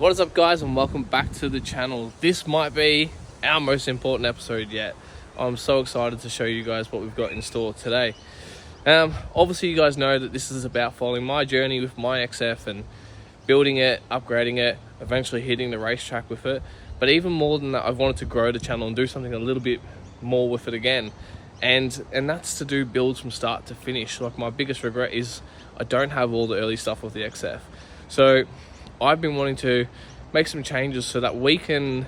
What is up, guys, and welcome back to the channel. This might be our most important episode yet. I'm so excited to show you guys what we've got in store today. Obviously you guys know that this is about following my journey with my XF and building it, upgrading it, eventually hitting the racetrack with it. But even more than that, I've wanted to grow the channel and do something a little bit more with it again. And that's to do builds from start to finish. Like, my biggest regret is I don't have all the early stuff with the XF. So I've been wanting to make some changes so that we can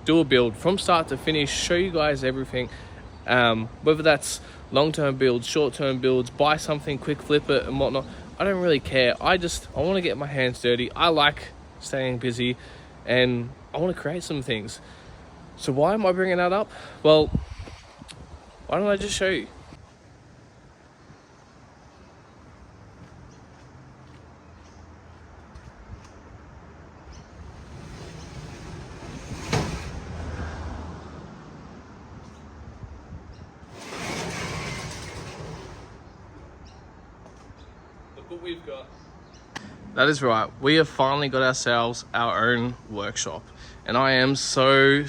do a build from start to finish, show you guys everything, whether that's long-term builds, short-term builds, buy something, quick flip it and whatnot. I don't really care. I want to get my hands dirty. I like staying busy and I want to create some things. So why am I bringing that up? Well, why don't I just show you? Look what we've got. That is right. We have finally got ourselves our own workshop. And I am so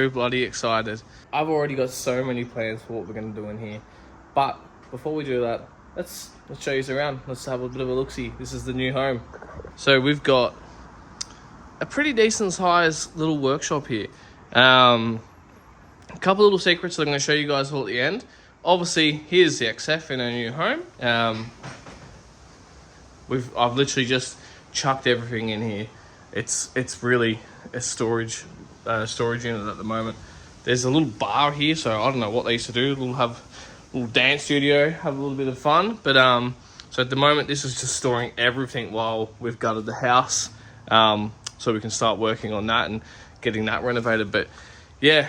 bloody excited. I've already got so many plans for what we're going to do in here. But before we do that, let's show you around. Let's have a bit of a look-see. This is the new home. So we've got a pretty decent sized little workshop here. A couple little secrets that I'm going to show you guys all at the end. Obviously, here's the XF in our new home. I've literally just chucked everything in here. It's really a storage unit at the moment. There's a little bar here, so I don't know what they used to do. Have a little dance studio, have a little bit of fun. But so at the moment, this is just storing everything while we've gutted the house, so we can start working on that and getting that renovated. But yeah,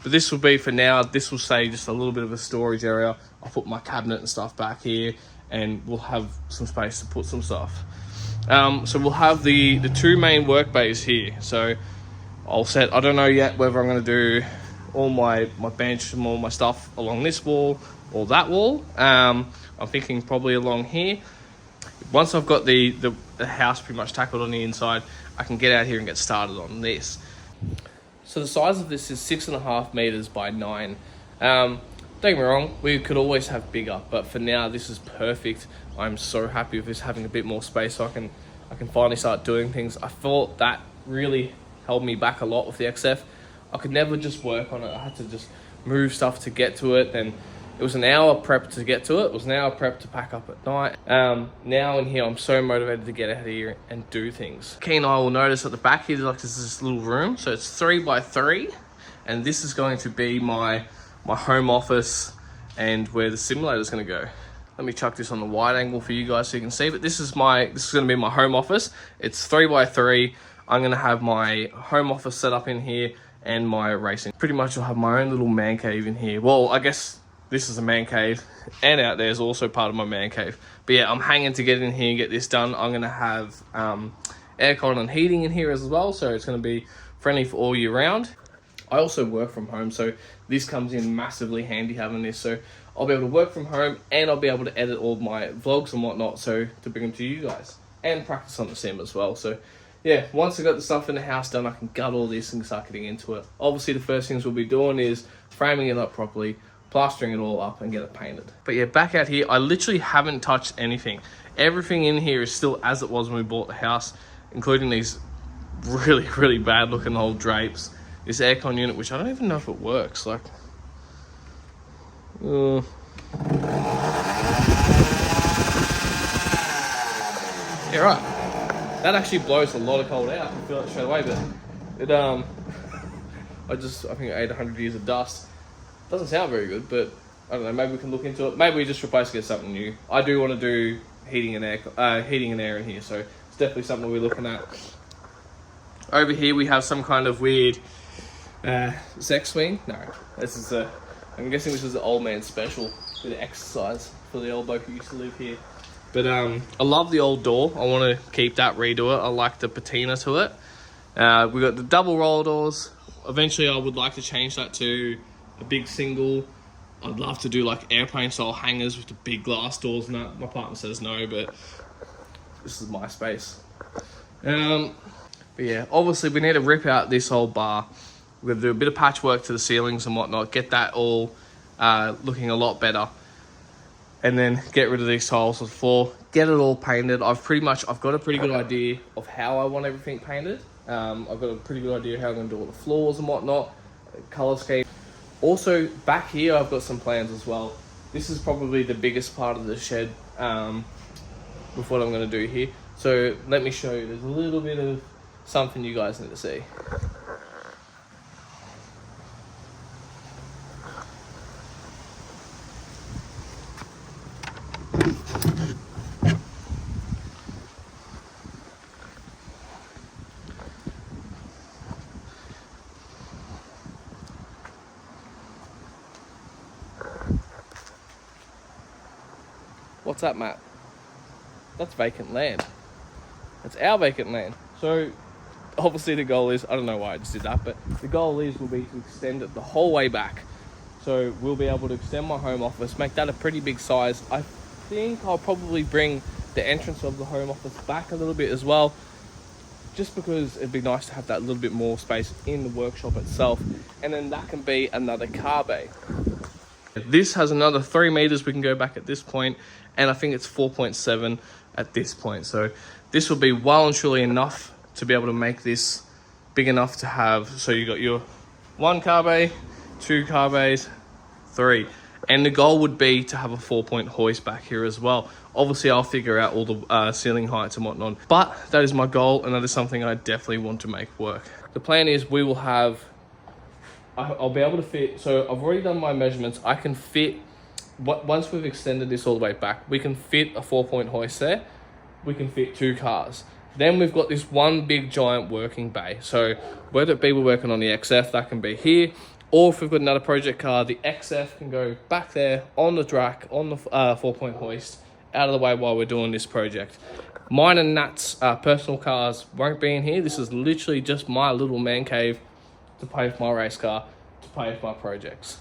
but this will be for now. This will stay just a little bit of a storage area. I'll put my cabinet and stuff back here, and we'll have some space to put some stuff. So we'll have the two main work bays here. So I don't know yet whether I'm going to do all my bench and all my stuff along this wall or that wall. I'm thinking probably along here. Once I've got the house pretty much tackled on the inside, I can get out here and get started on this. So the size of this is 6.5 meters by 9. Don't get me wrong, we could always have bigger, but for now this is perfect. I'm so happy with this having a bit more space so I can finally start doing things. I thought that really held me back a lot with the XF. I could never just work on it. I had to just move stuff to get to it. Then it was an hour prep to get to it. It was an hour prep to pack up at night. Now in here, I'm so motivated to get out of here and do things. Keen eye will notice at the back here, there's this little room. So it's 3 by 3, and this is going to be my home office and where the simulator is going to go. Let me chuck this on the wide angle for you guys so you can see. But this is going to be my home office. It's 3 by 3. I'm going to have my home office set up in here and my racing. Pretty much I'll have my own little man cave in here. Well, I guess this is a man cave, and out there is also part of my man cave. But yeah, I'm hanging to get in here and get this done. I'm going to have aircon and heating in here as well, so it's going to be friendly for all year round. I also work from home, so this comes in massively handy having this. So I'll be able to work from home and I'll be able to edit all my vlogs and whatnot, so to bring them to you guys and practice on the sim as well. So yeah, once I got the stuff in the house done, I can gut all this and start getting into it. Obviously, the first things we'll be doing is framing it up properly, plastering it all up and get it painted. But yeah, back out here, I literally haven't touched anything. Everything in here is still as it was when we bought the house, including these really bad looking old drapes. This aircon unit, which I don't even know if it works. Like, yeah, right. That actually blows a lot of cold out. I can feel it straight away, but it I think I ate 100 years of dust. Doesn't sound very good, but I don't know. Maybe we can look into it. Maybe we just replace it with something new. I do want to do heating and air in here, so it's definitely something we're looking at. Over here we have some kind of weird Zek swing. No, this is I'm guessing this is the old man special for the exercise for the old bloke who used to live here. But I love the old door. I want to keep that, redo it. I like the patina to it. We got the double roll doors. Eventually I would like to change that to a big single. I'd love to do like airplane style hangers with the big glass doors and that. My partner says no, but this is my space. But yeah, obviously we need to rip out this whole bar. We're gonna do a bit of patchwork to the ceilings and whatnot, get that all looking a lot better. And then get rid of these tiles on the floor, get it all painted. I've got a pretty good idea of how I want everything painted. I've got a pretty good idea how I'm gonna do all the floors and whatnot, color scheme. Also, back here, I've got some plans as well. This is probably the biggest part of the shed with what I'm gonna do here. So let me show you, there's a little bit of something you guys need to see. What's that, Matt? That's vacant land. It's our vacant land. So obviously the goal is, I don't know why I just did that, but the goal will be to extend it the whole way back. So we'll be able to extend my home office, make that a pretty big size. I think I'll probably bring the entrance of the home office back a little bit as well, just because it'd be nice to have that little bit more space in the workshop itself. And then that can be another car bay. This has another 3 meters we can go back at this point, and I think it's 4.7 at this point. So this will be well and truly enough to be able to make this big enough to have, so you got your 1 car bay, 2 car bays, 3. And the goal would be to have a 4-point hoist back here as well. Obviously, I'll figure out all the ceiling heights and whatnot, but that is my goal, and that is something I definitely want to make work. The plan is we will have, I'll be able to fit, so I've already done my measurements. I can fit, once we've extended this all the way back, we can fit a 4-point hoist there. We can fit 2 cars. Then we've got this one big giant working bay. So whether it be we're working on the XF, that can be here, or if we've got another project car, the XF can go back there on the track, on the 4-point hoist, out of the way while we're doing this project. Mine and Nat's personal cars won't be in here. This is literally just my little man cave to pay for my race car, to pay for my projects.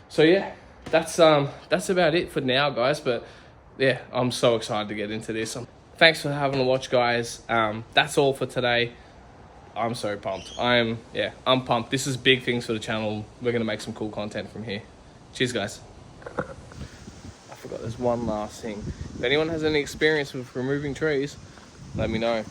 So yeah, that's about it for now, guys. But yeah, I'm so excited to get into this. Thanks for having a watch, guys. That's all for today. I'm so pumped. I'm pumped. This is big things for the channel. We're gonna make some cool content from here. Cheers, guys. I forgot there's one last thing. If anyone has any experience with removing trees, let me know.